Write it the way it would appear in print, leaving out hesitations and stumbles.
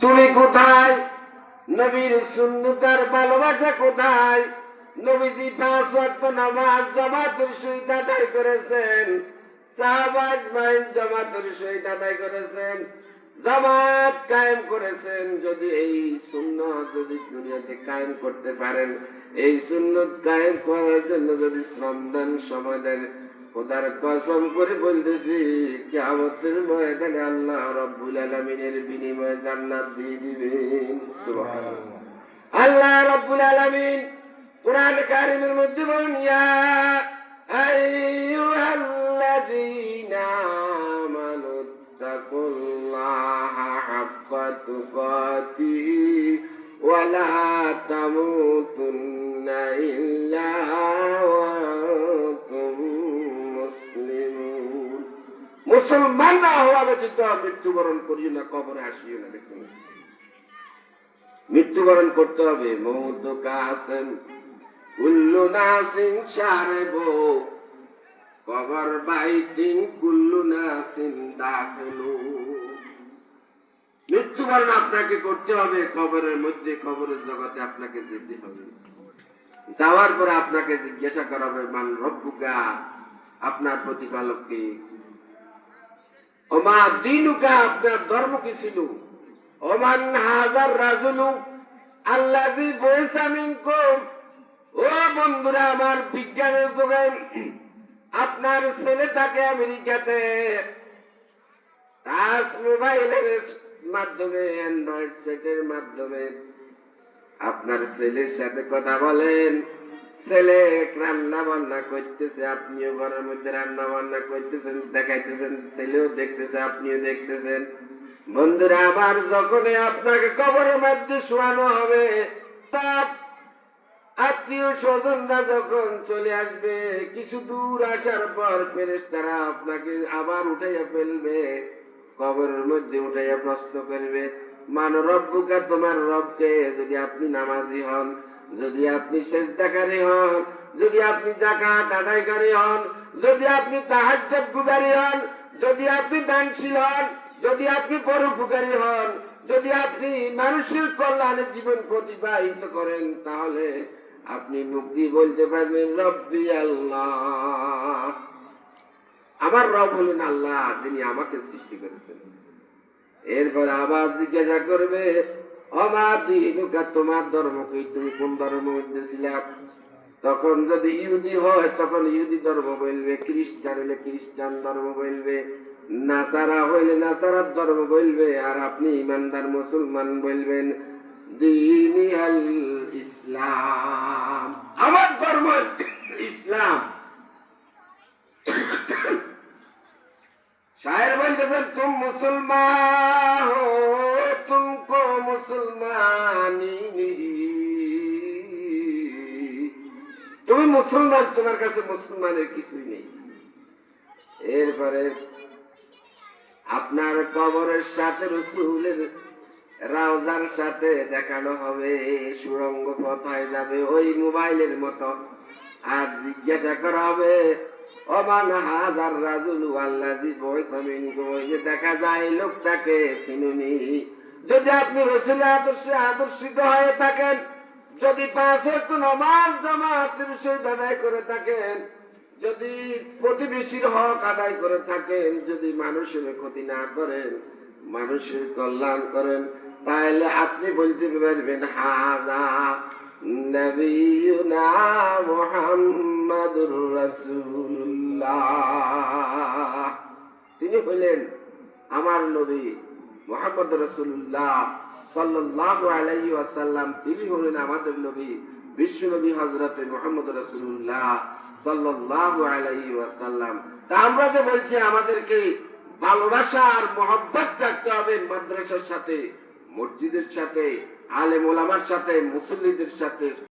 তুমি কোথায়? নবীর সুন্নতের ভালোবাসা কোথায়? নবীজি 5 ওয়াক্ত নামাজ জামাতের সহিত আদায় করেছেন, সাহাবা আজমাইন জামাতের সহিত আদায় করেছেন, জামাত কায়েম করেছেন। যদি এই সুন্নাত যদি দুনিয়াতে কায়েম করতে পারেন, এই সুন্নাত কায়েম করার জন্য যদি শ্রম দেন, সময় দেন, খোদার কসম করে বলতেছি কিয়ামতের ময়দানে আল্লাহ রাব্বুল আলামিনের বিনিময়ে জান্নাত দিয়ে দিবেন। সুবহানাল্লাহ। আল্লাহ রাব্বুল আলামিন কুরআন কারীমের মধ্যে বলেন, ইয়া আইয়ুহাল্লাযীনা আমানু তাকুল্লাহা হাক্কা তুকাতিহি ওয়া লা তামুতুন্না ইল্লা ওয়া আনতুম মুসলিমুন। মুসলমান না হওয়া ব্যতীত মৃত্যুবরণ করিও না, কবরে আসিও না। দেখুন, মৃত্যুবরণ করতে হবে। মৌত কাসেন কুল্লু নাসিন শারিবু কবর বাইতিন কুল্লু নাসিন দাখিলু। মৃত্যুবরণ আপনাকে করতে হবে। কবরের মধ্যে, কবরের জগতে আপনাকে যেতে হবে। যাওয়ার পরে আপনাকে জিজ্ঞাসা করা হবে, মান রব্বুকা, আপনার প্রতিপালক কে? ওমা দীনুকা, আপনার ধর্ম কি ছিল? ওমান হাযার রাজুলু আল্লাযী বুইসা মিনকুম। ও বন্ধুরা আমার, বিজ্ঞানের যুগে আপনার ছেলে থাকে আমেরিকাতে, টাচ মোবাইলের মাধ্যমে, অ্যান্ড্রয়েড সেটের মাধ্যমে আপনার ছেলের সাথে কথা বলেন। ছেলে রান্না বান্না করতেছে, আপনিও ঘরের মধ্যে রান্না বান্না করতেছেন, দেখাইতেছেন, ছেলেও দেখতেছে, আপনিও দেখতেছেন। বন্ধুরা আবার যখন আপনাকে কবরের মধ্যে শোয়ানো হবে, আত্মীয় স্বজনরা যখন চলে আসবে, কিছু দূর আসার পর ফেরেশতারা আপনাকে আবার উঠাইয়া ফেলবে, কবরের মধ্যে উঠাইয়া প্রশ্ন করবে, মান রব্বুকা, তোমার রবকে? যদি আপনি নামাজি হন, যদি আপনি সিজদাকারী হন, যদি আপনি যাকাত আদায়কারী হন, যদি আপনি তাহাজ্জুদ গুজারি হন, যদি আপনি দানশীল হন, যদি আপনি পরোপকারী হন, যদি আপনি মানুষের কল্যাণে জীবন অতিবাহিত করেন, তাহলে আপনি মুক্তি বলতে পারবেন রব্বি আল্লাহ, আমার রব হলেন আল্লাহ, যিনি আমাকে সৃষ্টি করেছেন। এরপর আবার জিজ্ঞাসা করবে, ওমা দীনুকা, তোমার ধর্ম কি? তুমি কোন ধর্মের মধ্যে ছিলে? তখন যদি ইহুদি হয় তখন ইহুদি ধর্ম বলবে, খ্রিস্টান হলে খ্রিস্টান ধর্ম বলবে, নাসারা হইলে নাসারার ধর্ম বলবে, আর আপনি ইমানদার মুসলমান বলবেন দীনি আল ইসলাম, আমার ধর্ম ইসলাম। শায়ের বলতেছেন, তুম মুসলমান হো তুমকো মুসলমানি, তুমি মুসলমান, তোমার কাছে মুসলমানের কিছুই নেই। এরপরে আপনার কবরের সাথে রাসূলের রাউজার সাথে দেখানো হবে, সুড়ঙ্গ পথ হয়ে যাবে ওই মোবাইলের মতো। আর জিজ্ঞাসা করা হবে, ওমান হাযার রাজুলু আল্লাযী বুইসা মিনকুম, ওই যে দেখা যায় লোকটাকে চিনুনি? যদি আপনি রাসূলের আদর্শে আদর্শিত হয়ে থাকেন, যদি 5 ওয়াক্ত নামাজ জামাতের সহিত আদায় করে থাকেন, যদি প্রতিবেশীর হক আদায় করে থাকেন, যদি মানুষের ক্ষতি না করেন, মানুষের কল্যাণ করেন, তাহলে আপনি বলতে পারবেন হাযা নবিয়ুনা মুহাম্মাদুর রাসূলুল্লাহ, তিনি হলেন আমার নবী মুহাম্মদ রাসূলুল্লাহ সাল্লাল্লাহু আলাইহি ওয়াসাল্লাম, তিনি হলেন আমাদের নবী, বিশ্ব নবী হযরত মুহাম্মদ রাসূলুল্লাহ সাল্লাল্লাহু আলাইহি ওয়াসাল্লাম। তা আমরা যে বলছি আমাদেরকে ভালোবাসা আর মহব্বত রাখতে হবে মাদ্রাসার সাথে, মসজিদের সাথে, আলেম ওলামার সাথে, মুসল্লিদের সাথে।